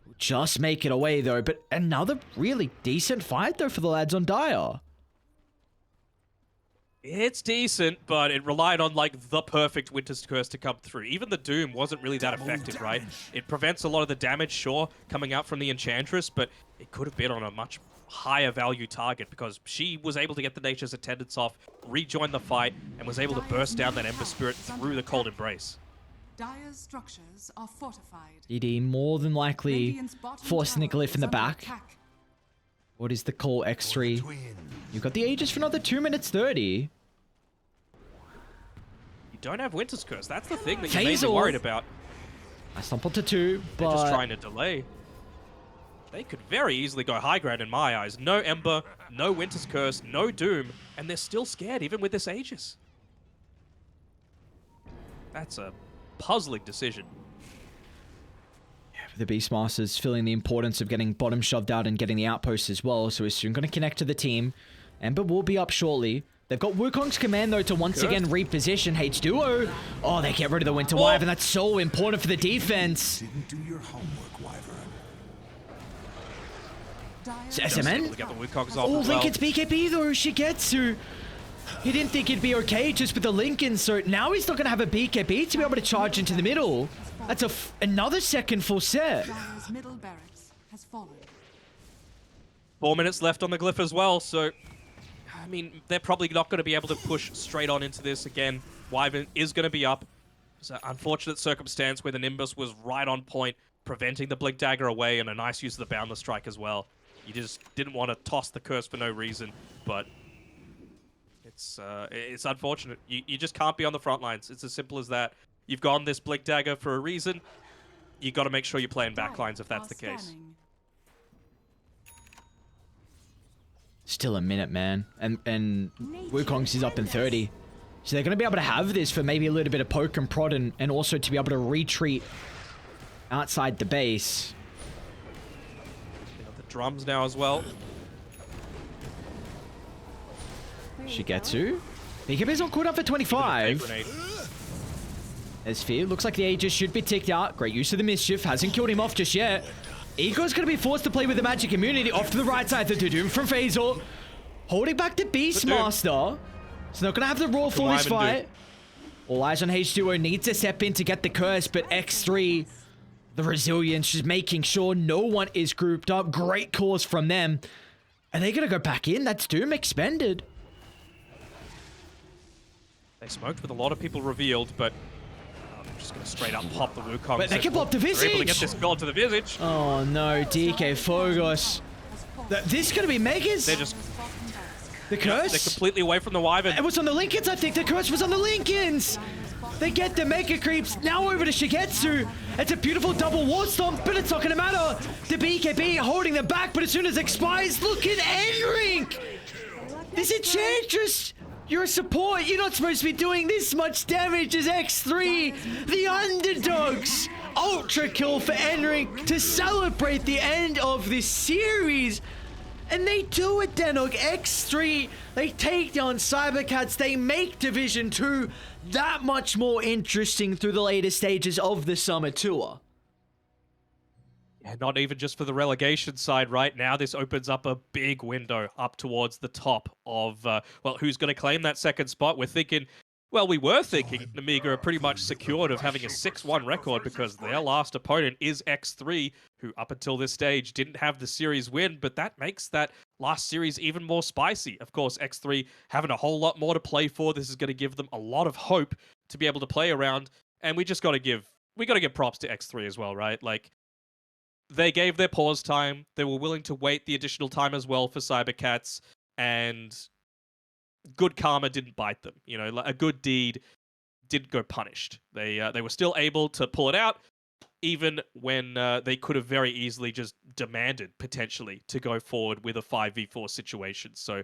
will just make it away though, but another really decent fight though for the lads on Dire. It's decent, but it relied on, like, the perfect Winter's Curse to come through. Even the Doom wasn't really that effective, right? It prevents a lot of the damage, sure, coming out from the Enchantress, but it could have been on a much higher value target because she was able to get the Nature's Attendants off, rejoin the fight, and was able to burst down that Ember Spirit through the Cold Embrace. Dire's structures are fortified. DD more than likely Radiant's bottom forcing the tower glyph in is the under back. attack. What is the call, X3? You've got the Aegis for another 2 minutes 30. You don't have Winter's Curse. That's the thing that you're mainly Phasor. worried about. I stump onto 2, They're just but trying to delay. They could very easily go high ground in my eyes. No Ember, no Winter's Curse, no Doom, and they're still scared even with this Aegis. That's a puzzling decision. the Beastmaster's feeling the importance of getting bottom shoved out and getting the outpost as well, so he's soon going to connect to the team. Ember will be up shortly. They've got Wukong's command, though, to once again reposition H2O. Oh, they get rid of the Winter Wyvern. That's so important for the defense. Didn't do your homework, Wyvern. SMN? To get the Wukongs off Oh, as well. Lincoln's BKB, though. Shigetsu. He didn't think it'd be okay just with the Lincoln, so now he's not going to have a BKB to be able to charge into the middle. That's another second full set. Dire's middle barracks has fallen. 4 minutes left on the glyph as well, so I mean, they're probably not going to be able to push straight on into this again. Wyvern is going to be up. It's an unfortunate circumstance where the Nimbus was right on point, preventing the Blink Dagger away, and a nice use of the Boundless Strike as well. You just didn't want to toss the curse for no reason, but it's unfortunate. You just can't be on the front lines. It's as simple as that. You've gone this Blink Dagger for a reason. You got to make sure you're playing back lines if that's the case. Still a minute, man. And Wukong's is up in 30. So they're going to be able to have this for maybe a little bit of poke and prod and also to be able to retreat outside the base. They got the drums now as well. Shigetsu. BKB's on cooldown for 25. Grenade. There's Fear. Looks like the Aegis should be ticked out. Great use of the Mischief. Hasn't killed him off just yet. Ego's going to be forced to play with the Magic Immunity off to the right side. The Doom from Phasor. Holding back the Beastmaster. He's not going to have the Roar for this fight. All eyes on H2O. Needs to step in to get the curse, but X3, the resilience, just making sure no one is grouped up. Great calls from them. Are they going to go back in? That's Doom expended. They smoked with a lot of people revealed, but I'm just going to straight up pop the Wukong. But they can pop the They're able to Visage! get this gold to the Visage. Oh no, DK Phogos. This is going to be Megas. They're just The they're curse? completely away from the Wyvern. It was on the Lincolns, I think. The curse was on the Lincolns. They get the Mega Creeps. Now over to Shigetsu. It's a beautiful double War Stomp, but it's not going to matter. The BKB holding them back, but as soon as it expires, look at Enrink. This Enchantress. You're a support. You're not supposed to be doing this much damage as X3. The underdogs. Ultra kill for Enrink to celebrate the end of this series. And they do it, Danog. X3, they take down Cybercats. They make Division 2 that much more interesting through the later stages of the Summer Tour. Yeah, not even just for the relegation side right now. This opens up a big window up towards the top of, well, who's going to claim that second spot? We're thinking Well, we were thinking Namiga are pretty much secured of having a 6-1 record because their last opponent is X3, who up until this stage didn't have the series win, but that makes that last series even more spicy. Of course, X3 having a whole lot more to play for. This is going to give them a lot of hope to be able to play around, and we got to give props to X3 as well, right? Like, they gave their pause time. They were willing to wait the additional time as well for cybercats, and good karma didn't bite them. You know, a good deed didn't go punished. They were still able to pull it out, even when they could have very easily just demanded potentially to go forward with a 5v4 situation. So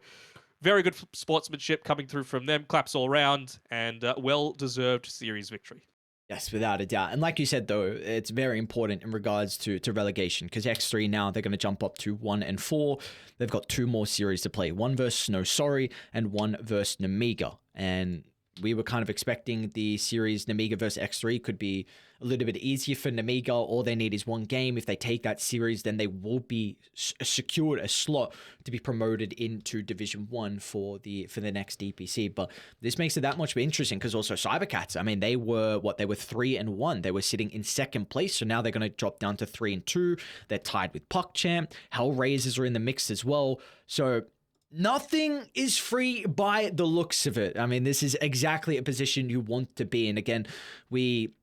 very good sportsmanship coming through from them. Claps all round, and well-deserved series victory. Yes, without a doubt. And like you said, though, it's very important in regards to relegation, because X3 now, they're going to jump up to 1 and 4. They've got 2 more series to play, 1 versus No Sorry and 1 versus Namiga. And we were kind of expecting the series Namiga versus X3 could be a little bit easier for Namiga. All they need is 1 game. If they take that series, then they will be secured a slot to be promoted into Division 1 for the next DPC. But this makes it that much more interesting, because also cybercats, I mean, they were 3 and 1. They were sitting in 2nd place, so now they're going to drop down to 3 and 2. They're tied with PuckChamp. Hellraisers are in the mix as well. So nothing is free by the looks of it. I mean, this is exactly a position you want to be in. Again, we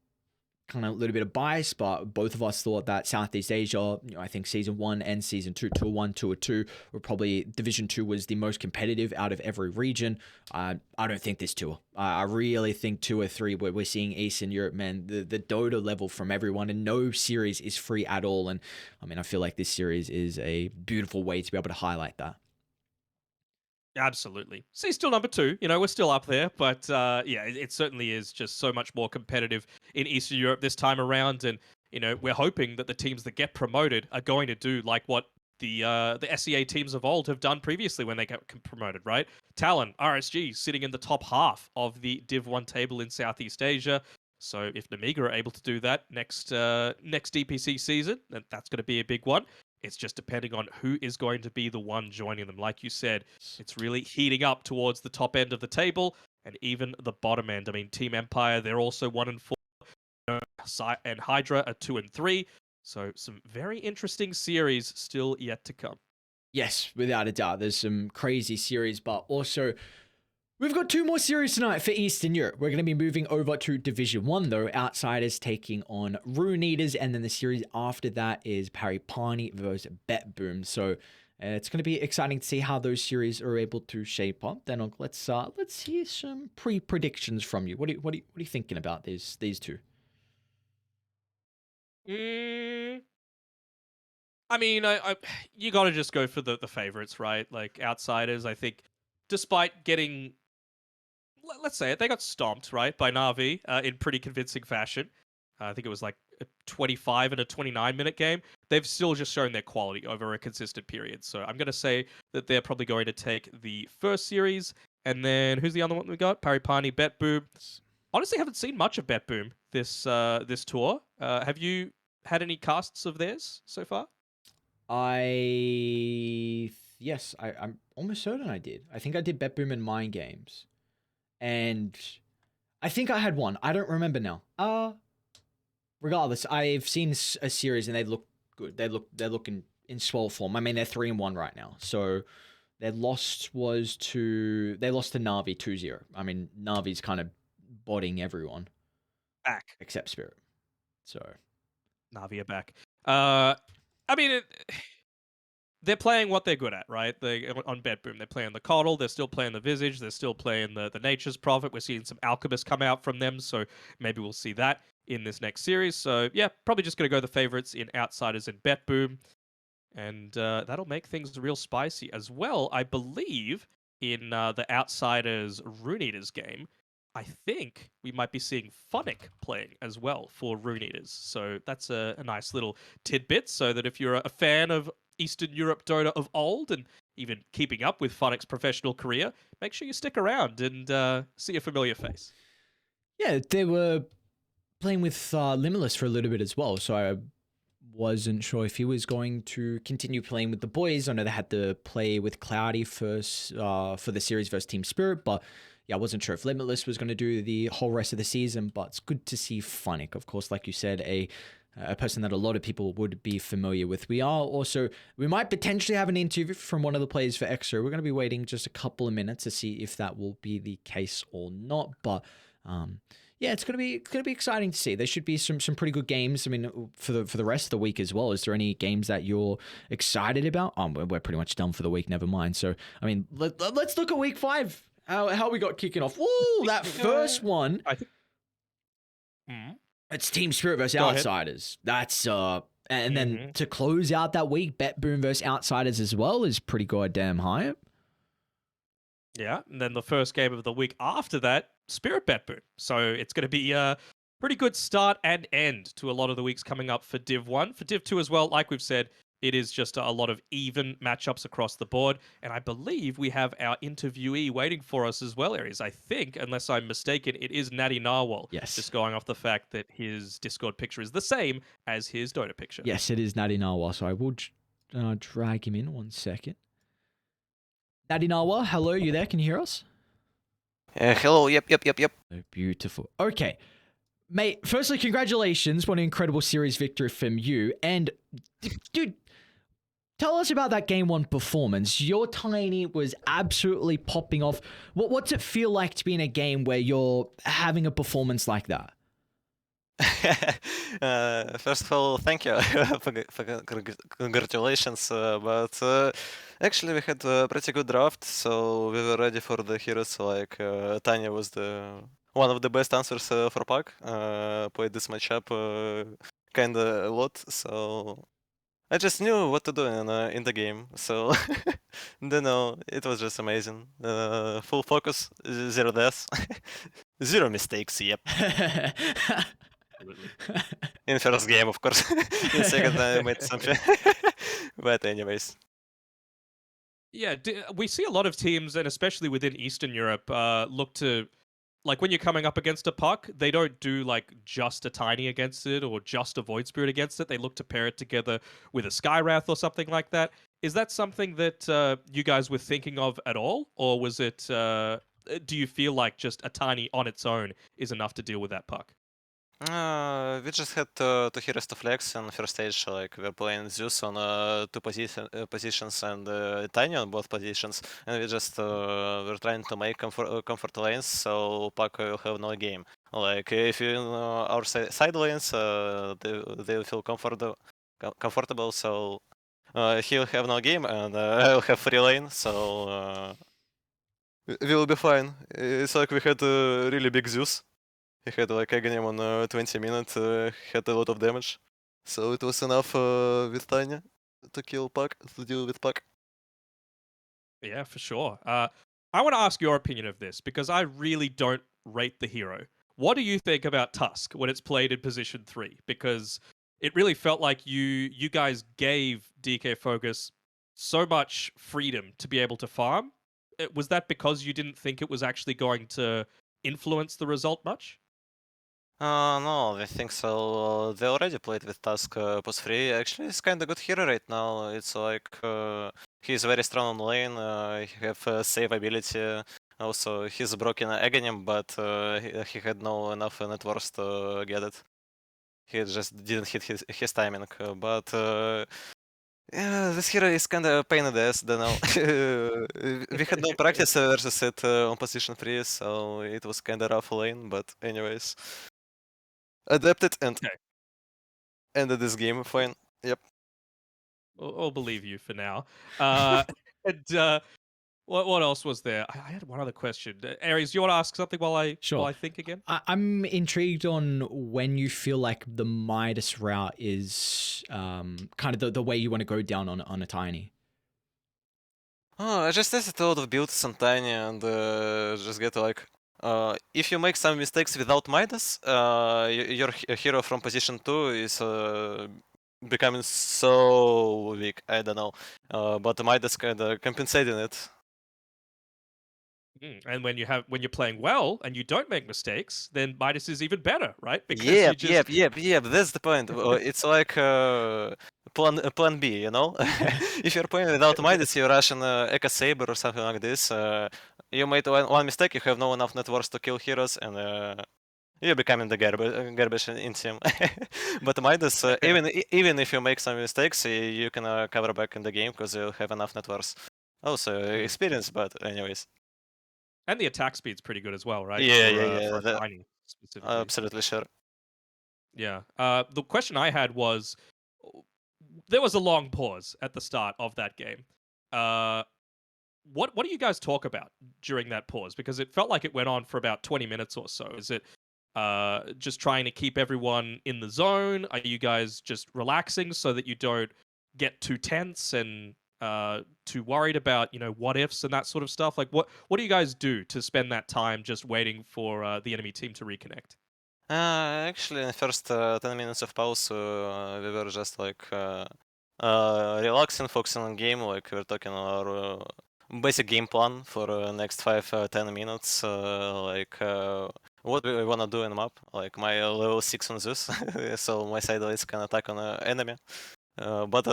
kind of a little bit of bias, but both of us thought that Southeast Asia, I think Season 1 and Season 2, Tour 1, Tour 2, were probably Division 2 was the most competitive out of every region. I don't think this tour. I really think 2 or 3, where we're seeing Eastern Europe, man, the Dota level from everyone, and no series is free at all. And I mean, I feel like this series is a beautiful way to be able to highlight that. Absolutely. See, still number 2. You know, we're still up there, but yeah, it certainly is just so much more competitive in Eastern Europe this time around. And you know, we're hoping that the teams that get promoted are going to do like what the SEA teams of old have done previously when they get promoted, right? Talon, RSG, sitting in the top half of the Div 1 table in Southeast Asia. So if Namiga are able to do that next DPC season, then that's going to be a big one. It's just depending on who is going to be the one joining them. Like you said, it's really heating up towards the top end of the table and even the bottom end. I mean, Team Empire, they're also 1 and 4, and Hydra are 2 and 3. So some very interesting series still yet to come. Yes, without a doubt. There's some crazy series, but also we've got 2 more series tonight for Eastern Europe. We're going to be moving over to Division 1, though. Outsiders taking on Rune Eaters, and then the series after that is Paripani versus Bet Boom. So it's going to be exciting to see how those series are able to shape up. Then let's hear some pre-predictions from you. What are you thinking about these 2? I mean, you got to just go for the favorites, right? Like Outsiders, I think, despite getting, let's say it, they got stomped, right, by Na'Vi in pretty convincing fashion. I think it was like a 25 and a 29-minute game. They've still just shown their quality over a consistent period. So I'm going to say that they're probably going to take the first series. And then who's the other one we got? Paripani, Bet Boom. Honestly, haven't seen much of Bet Boom this tour. Have you had any casts of theirs so far? Yes, I'm almost certain I did. I think I did Bet Boom and Mind Games. And I think I had one. I don't remember now. Regardless, I've seen a series and they look good. They're looking in swell form. I mean, they're 3 and 1 right now. So their loss was to Na'Vi 2-0. I mean, Na'Vi's kind of bodying everyone back except Spirit. So Na'Vi are back. I mean, they're playing what they're good at, right? They on Bet Boom, they're playing the Coddle, they're still playing the Visage, they're still playing the Nature's Prophet. We're seeing some Alchemists come out from them, so maybe we'll see that in this next series. So yeah, probably just going to go the favorites in Outsiders and Bet Boom, and that'll make things real spicy as well. I believe in the Outsiders Rune Eaters game, I think we might be seeing Phonic playing as well for Rune Eaters. So that's a nice little tidbit, so that if you're a fan of Eastern Europe Dota of old and even keeping up with Phonic's professional career, make sure you stick around and see a familiar face. Yeah, they were playing with Limitless for a little bit as well, so I wasn't sure if he was going to continue playing with the boys. I know they had to play with Cloudy first for the series versus Team Spirit, but yeah, I wasn't sure if Limitless was going to do the whole rest of the season. But it's good to see Funnick, of course, like you said, a person that a lot of people would be familiar with. We might potentially have an interview from one of the players for Extra. We're going to be waiting just a couple of minutes to see if that will be the case or not. But yeah, it's gonna be exciting to see. There should be some pretty good games. I mean, for the rest of the week as well. Is there any games that you're excited about? We're pretty much done for the week. Never mind. So I mean, let's look at week 5. How we got kicking off. Woo! That first one. I think. It's Team Spirit versus Go ahead. Outsiders. That's and then to close out that week, Bet Boom versus Outsiders as well is pretty goddamn hype. Yeah, and then the first game of the week after that, Spirit Bet Boom. So it's going to be a pretty good start and end to a lot of the weeks coming up for Div 1. For Div 2 as well, like we've said, it is just a lot of even matchups across the board. And I believe we have our interviewee waiting for us as well, Aries. I think, unless I'm mistaken, it is Natty Narwhal. Yes. Just going off the fact that his Discord picture is the same as his Dota picture. Yes, it is Natty Narwhal. So I will drag him in 1 second. Natty Narwhal, hello, you there? Can you hear us? Hello, yep. Oh, beautiful. Okay. Mate, firstly, congratulations. What an incredible series victory from you. And, dude, tell us about that Game 1 performance. Your Tiny was absolutely popping off. What's it feel like to be in a game where you're having a performance like that? First of all, thank you for congratulations. But actually, we had a pretty good draft, so we were ready for the heroes. Like Tanya was one of the best answers for Puck. Played this matchup kinda a lot, so I just knew what to do in the game. So don't know, it was just amazing. Full focus, 0 deaths, 0 mistakes. Yep. In first game, of course. In second, I made something. But anyways. Yeah, we see a lot of teams, and especially within Eastern Europe, look to, like, when you're coming up against a puck, they don't do, like, just a Tiny against it or just a Void Spirit against it. They look to pair it together with a Skywrath or something like that. Is that something that you guys were thinking of at all? Or was it, do you feel like just a Tiny on its own is enough to deal with that puck? We just had two heroes to flex in first stage. Like we're playing Zeus on two positions and Tiny on both positions, and we just we're trying to make comfort lanes so Puck will have no game. Like if you know our side lanes, they will feel comfortable. So he'll have no game, and I'll have free lane. So we'll be fine. It's like we had a really big Zeus. He had like Aghanim on 20 minutes, had a lot of damage. So it was enough with Tanya to kill Puck, to deal with Puck. Yeah, for sure. I want to ask your opinion of this, because I really don't rate the hero. What do you think about Tusk when it's played in position 3? Because it really felt like you guys gave DK Focus so much freedom to be able to farm. Was that because you didn't think it was actually going to influence the result much? No, I think so. They already played with Tusk post 3. Actually, he's kinda good hero right now. It's like he's very strong on lane. He have save ability. Also, he's broken Aghanim, but he had no enough net worth to get it. He just didn't hit his timing. But yeah, this hero is kinda a pain in the ass. Don't know. We had no practice versus it on position 3, so it was kinda rough lane. But anyways. Adapted and ended this game fine. Yep. I'll believe you for now. And what else was there? I had one other question. Aries, do you want to ask something while I think again? I'm intrigued on when you feel like the Midas route is kind of the way you want to go down on a Tiny. Oh, I just tested a lot of builds on Tiny and just get like if you make some mistakes without Midas, your hero from position 2 is becoming so weak. I don't know. But Midas kinda compensating it. And when you're playing well and you don't make mistakes, then Midas is even better, right? Because you Yep, just yep. That's the point. It's like plan B, you know? If you're playing without Midas, you rush an Echo Saber or something like this. You made one mistake, you have no enough net worth to kill heroes, and you're becoming the garbage in team. But Midas, even if you make some mistakes, you can cover back in the game because you have enough net worth. Also, experience, but anyways. and the attack speed's pretty good as well, right? Yeah. For a tiny specifically. Absolutely sure. Yeah. The question I had was, there was a long pause at the start of that game. What do you guys talk about during that pause? Because it felt like it went on for about 20 minutes or so. Is it just trying to keep everyone in the zone? Are you guys just relaxing so that you don't get too tense and too worried about, what ifs and that sort of stuff? Like, what do you guys do to spend that time just waiting for the enemy team to reconnect? Actually, in the first 10 minutes of pause, we were just like relaxing, focusing on game. Like we're talking our basic game plan for next 5-10 minutes. What we wanna do in map. Like my level 6 on Zeus, so my side always can attack on an enemy. But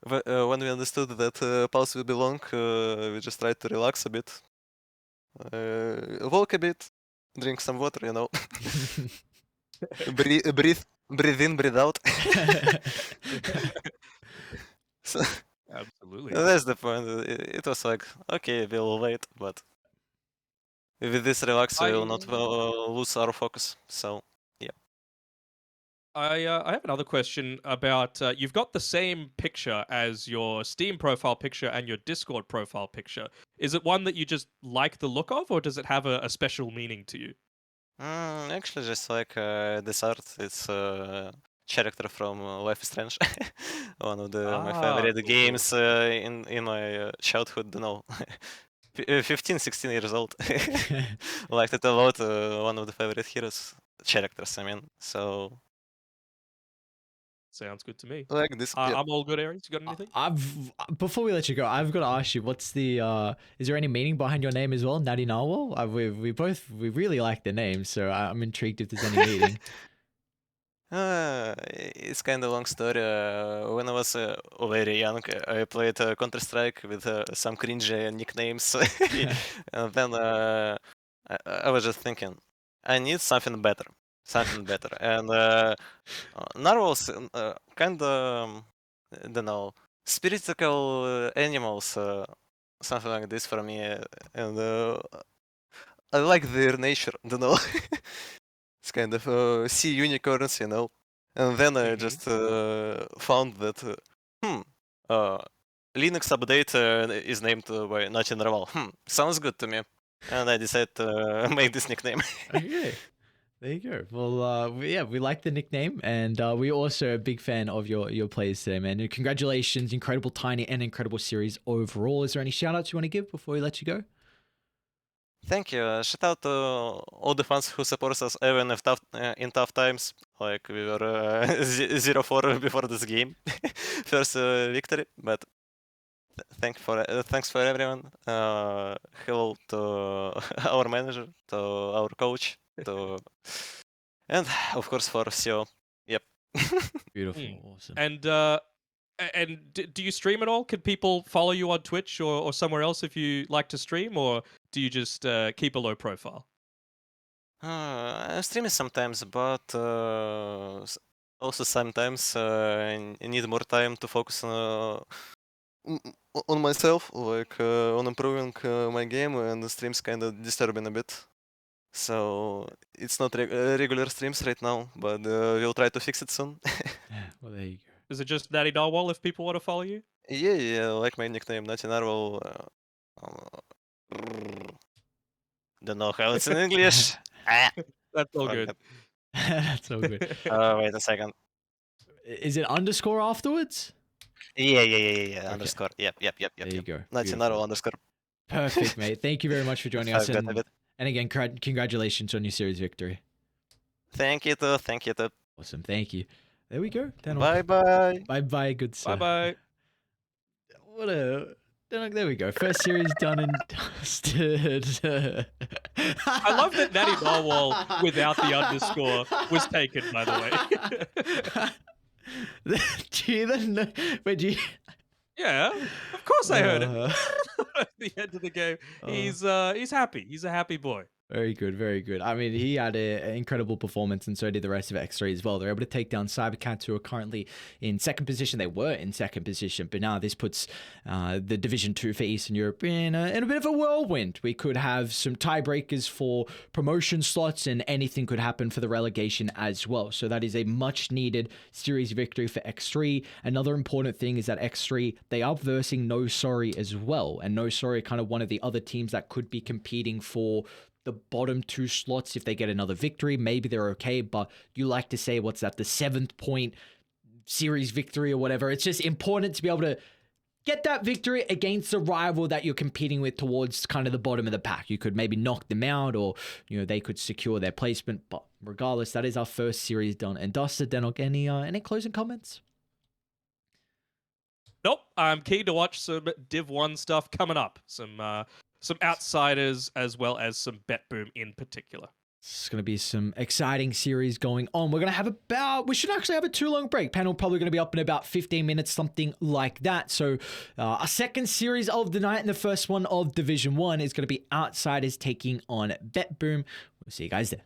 when we understood that pause will be long, we just tried to relax a bit, walk a bit, drink some water, you know. breathe in, breathe out. So Absolutely. that's the point. It was like, okay, we'll wait, but with this relax, we will not lose our focus. So yeah. I have another question about you've got the same picture as your Steam profile picture and your Discord profile picture. Is it one that you just like the look of, or does it have a special meaning to you? Actually, just like this art, it's character from Life is Strange, one of my favorite Cool. games in my childhood. No, 15, 16 years old. Liked it a lot. One of the favorite heroes characters. I mean, so Sounds good to me. like this. Yeah. I'm all good, Aries. You got anything? I've before we let you go, I've got to ask you, what's the is there any meaning behind your name as well, Natty Narwhal? We really like the name, so I'm intrigued if there's any meaning. It's kind of long story. When I was very young, I played Counter-Strike with some cringe nicknames, and then I was just thinking, I need something better, and narwhals kind of, don't know, spiritual animals, something like this for me, and I like their nature, don't know. It's kind of sea unicorns, you know. And then I just found that Linux update is named by Nachi Narval. Sounds good to me. And I decided to make this nickname. Okay. There you go. Well, we like the nickname, and we're also a big fan of your plays today, man. And congratulations, incredible Tiny and incredible series overall. Is there any shout outs you want to give before we let you go? Thank you. Shout out to all the fans who support us even if in tough times. Like we were 0-4 before this game, first victory. But thanks for everyone. Hello to our manager, to our coach, and of course for CEO. Yep. Beautiful, awesome. And do you stream at all? Can people follow you on Twitch or somewhere else if you like to stream, or do you just keep a low profile? I stream sometimes, but also sometimes I need more time to focus on myself, like on improving my game, and the streams kind of disturbing a bit. So it's not regular streams right now, but we'll try to fix it soon. Well, there you go. Is it just Natty Narwhal if people want to follow you? Yeah, like my nickname, Natty Narwhal. Don't know how it's in English. That's all Forgot. good. That's so good. Wait a second. Is it underscore afterwards? Yeah. Okay. Underscore. Yep. There you go. Natty Beautiful. Narwhal underscore. Perfect, mate. Thank you very much for joining us. I've got a bit. And again, congratulations on your series victory. Thank you too. Awesome. Thank you. There we go. Bye. Bye, good sir. Bye bye. What a There we go. First series done and dusted. I love that Natty Narwhal without the underscore was taken, by the way. Do you even know? Wait, do you? Yeah, of course I heard it. Uh, At the end of the game, he's happy. He's a happy boy. Very good, very good. I mean, he had an incredible performance, and so did the rest of X3 as well. They're able to take down cybercats, who are currently in second position. They were in second position, but now this puts the Division 2 for Eastern Europe in a bit of a whirlwind. We could have some tiebreakers for promotion slots, and anything could happen for the relegation as well. So that is a much-needed series victory for X3. Another important thing is that X3, they are versing No Sorry as well, and No Sorry are kind of one of the other teams that could be competing for the bottom 2 slots. If they get another victory, maybe they're okay, but you like to say, what's that, the 7th point series victory or whatever. It's just important to be able to get that victory against a rival that you're competing with towards kind of the bottom of the pack. You could maybe knock them out, or they could secure their placement, but regardless, that is our first series done and dusted. Danog, any closing comments? Nope. I'm keen to watch some Div 1 stuff coming up. Some outsiders, as well as some Bet Boom in particular. It's going to be some exciting series going on. We're going to have we should actually have a too long break. Panel probably going to be up in about 15 minutes, something like that. So our second series of the night and the first one of Division 1 is going to be Outsiders taking on Bet Boom. We'll see you guys there.